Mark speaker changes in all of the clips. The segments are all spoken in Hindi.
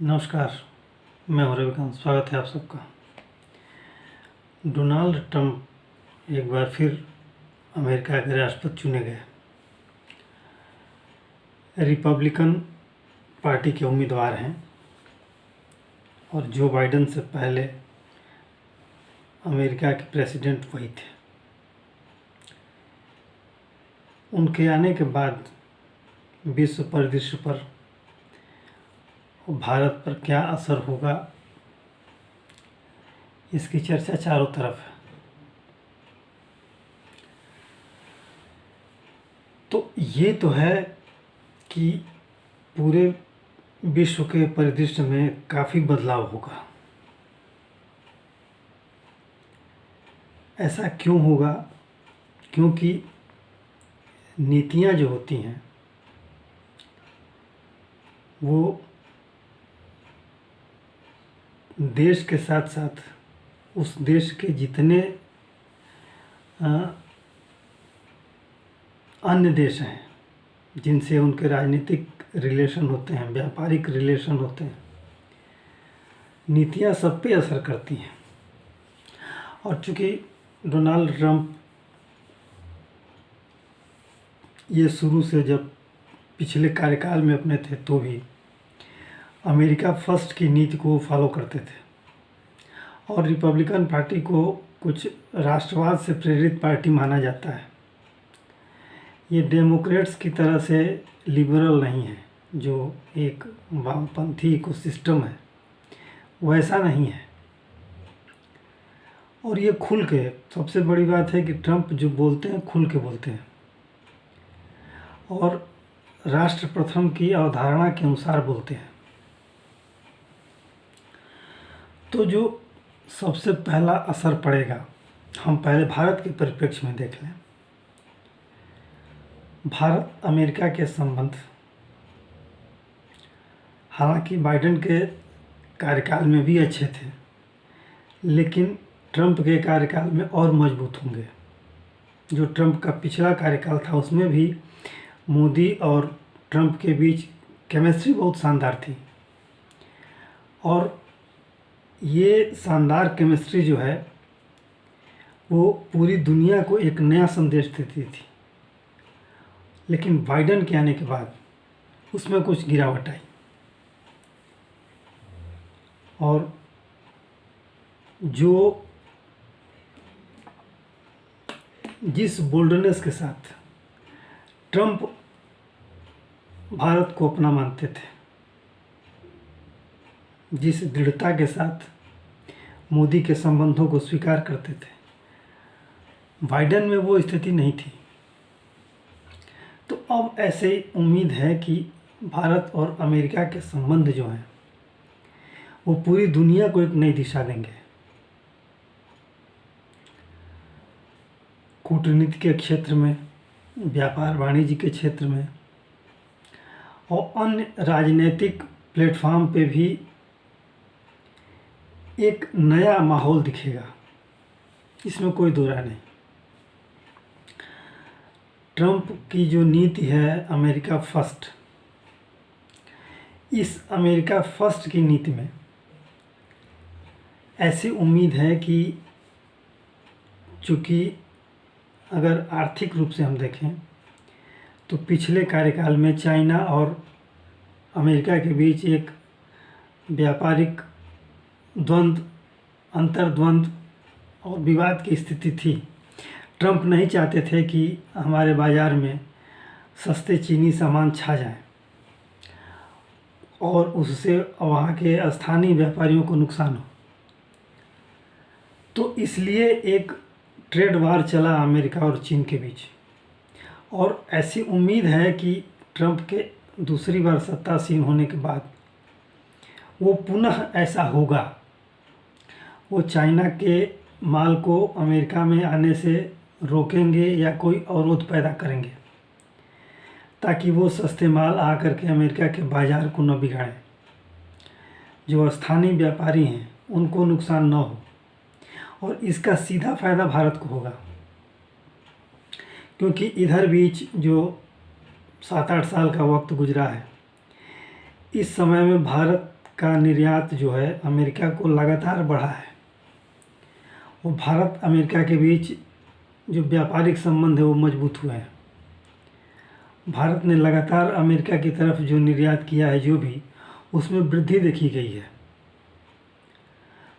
Speaker 1: नमस्कार, मैं हूं रविकांत। स्वागत है आप सबका। डोनाल्ड ट्रंप एक बार फिर अमेरिका के राष्ट्रपति चुने गए। रिपब्लिकन पार्टी के उम्मीदवार हैं और जो बाइडेन से पहले अमेरिका के प्रेसिडेंट वही थे। उनके आने के बाद विश्व परिदृश्य पर भारत पर क्या असर होगा, इसकी चर्चा चारों तरफ है। तो ये तो है कि पूरे विश्व के परिदृश्य में काफ़ी बदलाव होगा। ऐसा क्यों होगा? क्योंकि नीतियां जो होती हैं वो देश के साथ साथ उस देश के जितने अन्य देश हैं जिनसे उनके राजनीतिक रिलेशन होते हैं, व्यापारिक रिलेशन होते हैं, नीतियां सब पे असर करती हैं। और चूँकि डोनाल्ड ट्रंप ये शुरू से जब पिछले कार्यकाल में अपने थे तो भी अमेरिका फर्स्ट की नीति को फॉलो करते थे और रिपब्लिकन पार्टी को कुछ राष्ट्रवाद से प्रेरित पार्टी माना जाता है। ये डेमोक्रेट्स की तरह से लिबरल नहीं है, जो एक वामपंथी इकोसिस्टम है वैसा नहीं है। और ये खुल के, सबसे बड़ी बात है कि ट्रंप जो बोलते हैं खुल के बोलते हैं और राष्ट्र प्रथम की अवधारणा के अनुसार बोलते हैं। तो जो सबसे पहला असर पड़ेगा, हम पहले भारत के परिप्रेक्ष्य में देख लें। भारत अमेरिका के संबंध हालांकि बाइडेन के कार्यकाल में भी अच्छे थे, लेकिन ट्रंप के कार्यकाल में और मजबूत होंगे। जो ट्रंप का पिछला कार्यकाल था उसमें भी मोदी और ट्रंप के बीच केमिस्ट्री बहुत शानदार थी और ये शानदार केमिस्ट्री जो है वो पूरी दुनिया को एक नया संदेश देती थी। लेकिन बाइडेन के आने के बाद उसमें कुछ गिरावट आई और जो जिस बोल्डनेस के साथ ट्रंप भारत को अपना मानते थे, जिस दृढ़ता के साथ मोदी के संबंधों को स्वीकार करते थे, बाइडेन में वो स्थिति नहीं थी। तो अब ऐसे उम्मीद है कि भारत और अमेरिका के संबंध जो हैं वो पूरी दुनिया को एक नई दिशा देंगे। कूटनीति के क्षेत्र में, व्यापार वाणिज्य के क्षेत्र में और अन्य राजनीतिक प्लेटफॉर्म पे भी एक नया माहौल दिखेगा, इसमें कोई दो राय नहीं। ट्रंप की जो नीति है अमेरिका फर्स्ट, इस अमेरिका फर्स्ट की नीति में ऐसी उम्मीद है कि चूँकि अगर आर्थिक रूप से हम देखें तो पिछले कार्यकाल में चाइना और अमेरिका के बीच एक व्यापारिक द्वंद्व, अंतर्द्वंद्व और विवाद की स्थिति थी। ट्रंप नहीं चाहते थे कि हमारे बाज़ार में सस्ते चीनी सामान छा जाएं और उससे वहाँ के स्थानीय व्यापारियों को नुकसान हो। तो इसलिए एक ट्रेड वार चला अमेरिका और चीन के बीच और ऐसी उम्मीद है कि ट्रंप के दूसरी बार सत्तासीन होने के बाद वो पुनः ऐसा होगा। वो चाइना के माल को अमेरिका में आने से रोकेंगे या कोई अवरोध पैदा करेंगे ताकि वो सस्ते माल आकर के अमेरिका के बाज़ार को न बिगाड़ें, जो स्थानीय व्यापारी हैं उनको नुकसान न हो। और इसका सीधा फ़ायदा भारत को होगा, क्योंकि इधर बीच जो 7-8 साल का वक्त गुजरा है, इस समय में भारत का निर्यात जो है अमेरिका को लगातार बढ़ा है। वो भारत अमेरिका के बीच जो व्यापारिक संबंध है वो मजबूत हुए हैं। भारत ने लगातार अमेरिका की तरफ जो निर्यात किया है, जो भी उसमें वृद्धि देखी गई है।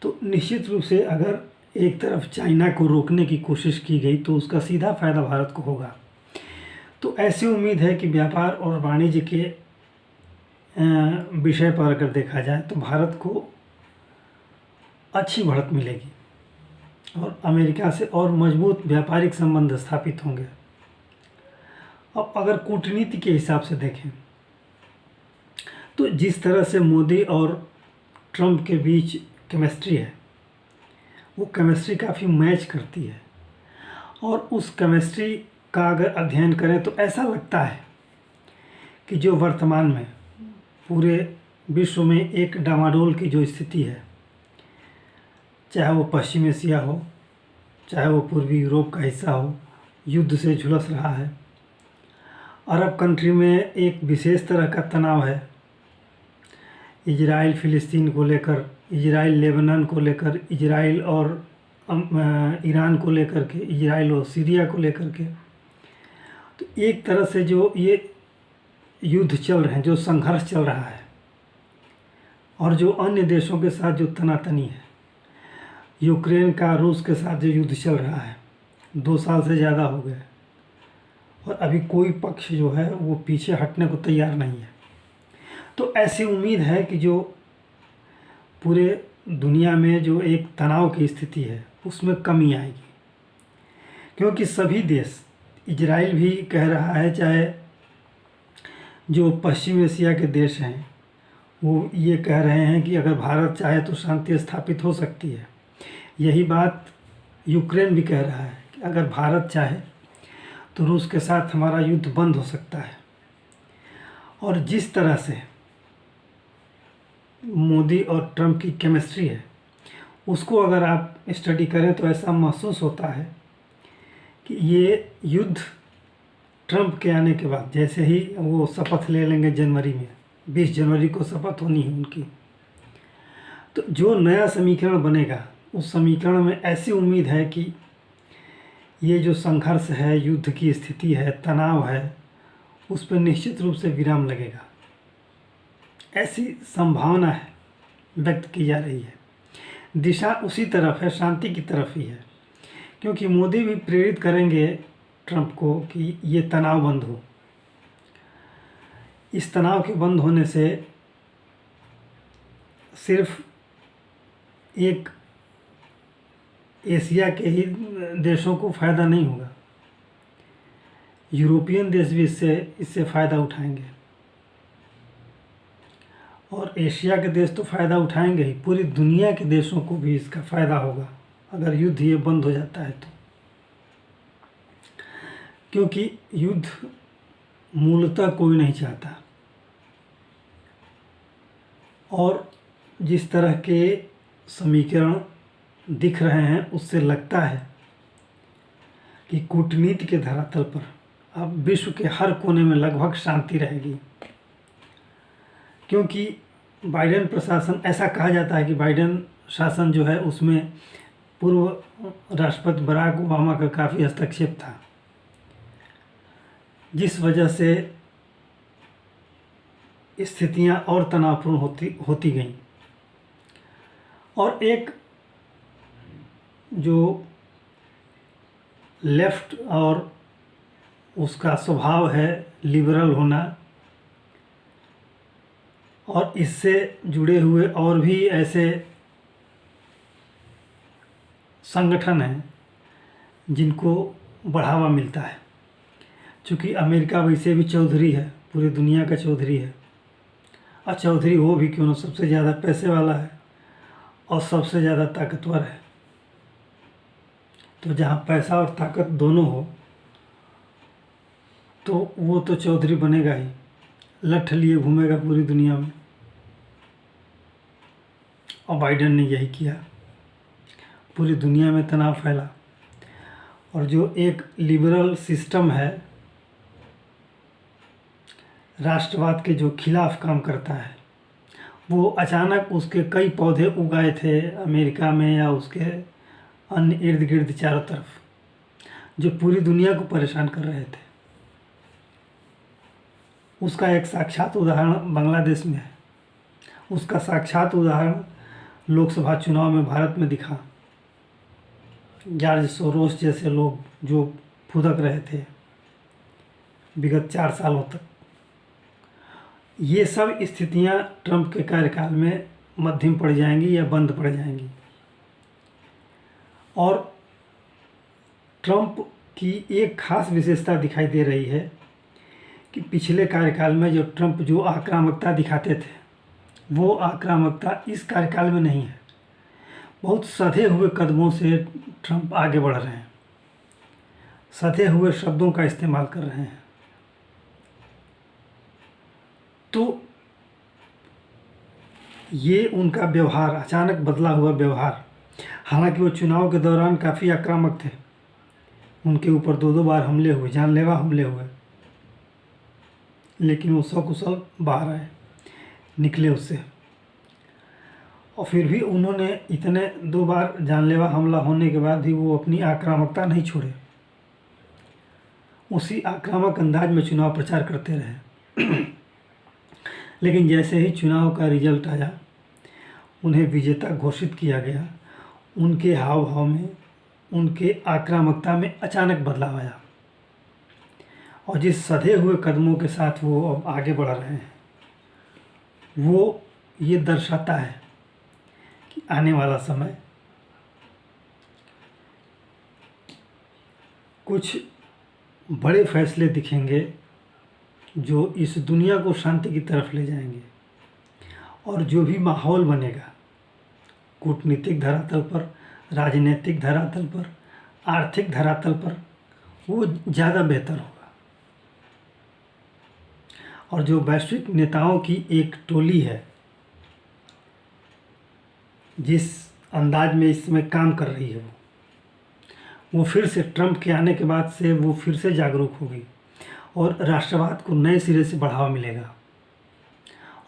Speaker 1: तो निश्चित रूप से अगर एक तरफ चाइना को रोकने की कोशिश की गई तो उसका सीधा फायदा भारत को होगा। तो ऐसी उम्मीद है कि व्यापार और वाणिज्य के विषय पर अगर देखा जाए तो भारत को अच्छी बढ़त मिलेगी और अमेरिका से और मजबूत व्यापारिक संबंध स्थापित होंगे। अब अगर कूटनीति के हिसाब से देखें तो जिस तरह से मोदी और ट्रंप के बीच केमिस्ट्री है, वो केमिस्ट्री काफ़ी मैच करती है। और उस केमिस्ट्री का अगर अध्ययन करें तो ऐसा लगता है कि जो वर्तमान में पूरे विश्व में एक डामाडोल की जो स्थिति है, चाहे वो पश्चिम एशिया हो, चाहे वो पूर्वी यूरोप का हिस्सा हो, युद्ध से झुलस रहा है। अरब कंट्री में एक विशेष तरह का तनाव है, इजराइल फ़िलिस्तीन को लेकर, इजराइल लेबनान को लेकर, इजराइल और ईरान को लेकर के, इजराइल और सीरिया को लेकर के। तो एक तरह से जो ये युद्ध चल रहे हैं, जो संघर्ष चल रहा है, और जो अन्य देशों के साथ जो तनातनी है, यूक्रेन का रूस के साथ जो युद्ध चल रहा है 2 साल से ज़्यादा हो गए और अभी कोई पक्ष जो है वो पीछे हटने को तैयार नहीं है। तो ऐसी उम्मीद है कि जो पूरे दुनिया में जो एक तनाव की स्थिति है उसमें कमी आएगी, क्योंकि सभी देश, इजराइल भी कह रहा है, चाहे जो पश्चिम एशिया के देश हैं वो ये कह रहे हैं कि अगर भारत चाहे तो शांति स्थापित हो सकती है। यही बात यूक्रेन भी कह रहा है कि अगर भारत चाहे तो रूस के साथ हमारा युद्ध बंद हो सकता है। और जिस तरह से मोदी और ट्रंप की केमिस्ट्री है उसको अगर आप स्टडी करें तो ऐसा महसूस होता है कि ये युद्ध ट्रंप के आने के बाद, जैसे ही वो शपथ ले लेंगे जनवरी में, 20 जनवरी को शपथ होनी है उनकी, तो जो नया समीकरण बनेगा उस समीकरण में ऐसी उम्मीद है कि ये जो संघर्ष है, युद्ध की स्थिति है, तनाव है, उस पर निश्चित रूप से विराम लगेगा। ऐसी संभावना है, व्यक्त की जा रही है। दिशा उसी तरफ है, शांति की तरफ ही है, क्योंकि मोदी भी प्रेरित करेंगे ट्रंप को कि ये तनाव बंद हो। इस तनाव के बंद होने से सिर्फ एक एशिया के ही देशों को फ़ायदा नहीं होगा, यूरोपियन देश भी इससे फ़ायदा उठाएंगे। और एशिया के देश तो फ़ायदा उठाएंगे ही, पूरी दुनिया के देशों को भी इसका फ़ायदा होगा अगर युद्ध ये बंद हो जाता है तो। क्योंकि युद्ध मूलतः कोई नहीं चाहता, और जिस तरह के समीकरण दिख रहे हैं उससे लगता है कि कूटनीति के धरातल पर अब विश्व के हर कोने में लगभग शांति रहेगी। क्योंकि बाइडेन प्रशासन, ऐसा कहा जाता है कि बाइडेन शासन जो है उसमें पूर्व राष्ट्रपति बराक ओबामा का काफ़ी हस्तक्षेप था, जिस वजह से स्थितियां और तनावपूर्ण होती गईं। और एक जो लेफ्ट और उसका स्वभाव है लिबरल होना, और इससे जुड़े हुए और भी ऐसे संगठन हैं जिनको बढ़ावा मिलता है। चूँकि अमेरिका वैसे भी चौधरी है, पूरी दुनिया का चौधरी है, और चौधरी हो भी क्यों ना, सबसे ज़्यादा पैसे वाला है और सबसे ज़्यादा ताकतवर है। तो जहाँ पैसा और ताकत दोनों हो तो वो तो चौधरी बनेगा ही, लठ लिए घूमेगा पूरी दुनिया में। और बाइडेन ने यही किया, पूरी दुनिया में तनाव फैला। और जो एक लिबरल सिस्टम है, राष्ट्रवाद के जो खिलाफ काम करता है, वो अचानक उसके कई पौधे उगाए थे अमेरिका में या उसके अन्य इर्द गिर्द चारों तरफ, जो पूरी दुनिया को परेशान कर रहे थे। उसका एक साक्षात उदाहरण बांग्लादेश में है। उसका साक्षात उदाहरण लोकसभा चुनाव में भारत में दिखा। जॉर्ज सोरोस जैसे लोग जो फुदक रहे थे विगत 4 सालों तक, ये सब स्थितियां ट्रंप के कार्यकाल में मध्यम पड़ जाएंगी या बंद पड़ जाएंगी। और ट्रंप की एक खास विशेषता दिखाई दे रही है कि पिछले कार्यकाल में जो ट्रंप जो आक्रामकता दिखाते थे, वो आक्रामकता इस कार्यकाल में नहीं है। बहुत सधे हुए कदमों से ट्रंप आगे बढ़ रहे हैं, सधे हुए शब्दों का इस्तेमाल कर रहे हैं। तो ये उनका व्यवहार, अचानक बदला हुआ व्यवहार, हालांकि वो चुनाव के दौरान काफ़ी आक्रामक थे, उनके ऊपर 2-2 बार हमले हुए, जानलेवा हमले हुए, लेकिन वो सकुशल बाहर आए, निकले उससे। और फिर भी उन्होंने इतने 2 बार जानलेवा हमला होने के बाद भी वो अपनी आक्रामकता नहीं छोड़े, उसी आक्रामक अंदाज में चुनाव प्रचार करते रहे। लेकिन जैसे ही चुनाव का रिजल्ट आया, उन्हें विजेता घोषित किया गया, उनके हाव भाव में, उनके आक्रामकता में अचानक बदलाव आया। और जिस सधे हुए कदमों के साथ वो अब आगे बढ़ रहे हैं, वो ये दर्शाता है कि आने वाला समय कुछ बड़े फैसले दिखेंगे जो इस दुनिया को शांति की तरफ ले जाएंगे। और जो भी माहौल बनेगा कूटनीतिक धरातल पर, राजनीतिक धरातल पर, आर्थिक धरातल पर, वो ज़्यादा बेहतर होगा। और जो वैश्विक नेताओं की एक टोली है, जिस अंदाज में इस समय काम कर रही है, वो फिर से ट्रंप के आने के बाद से वो फिर से जागरूक होगी और राष्ट्रवाद को नए सिरे से बढ़ावा मिलेगा।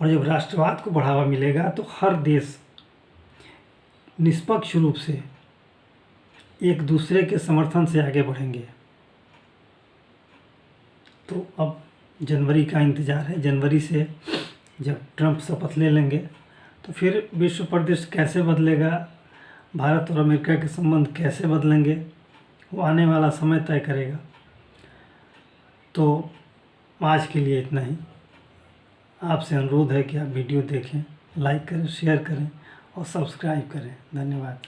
Speaker 1: और जब राष्ट्रवाद को बढ़ावा मिलेगा तो हर देश निष्पक्ष रूप से एक दूसरे के समर्थन से आगे बढ़ेंगे। तो अब जनवरी का इंतज़ार है। जनवरी से जब ट्रंप शपथ ले लेंगे तो फिर विश्व परिदृश्य कैसे बदलेगा, भारत और अमेरिका के संबंध कैसे बदलेंगे, वो आने वाला समय तय करेगा। तो आज के लिए इतना ही। आपसे अनुरोध है कि आप वीडियो देखें, लाइक करें, शेयर करें और सब्सक्राइब करें। धन्यवाद।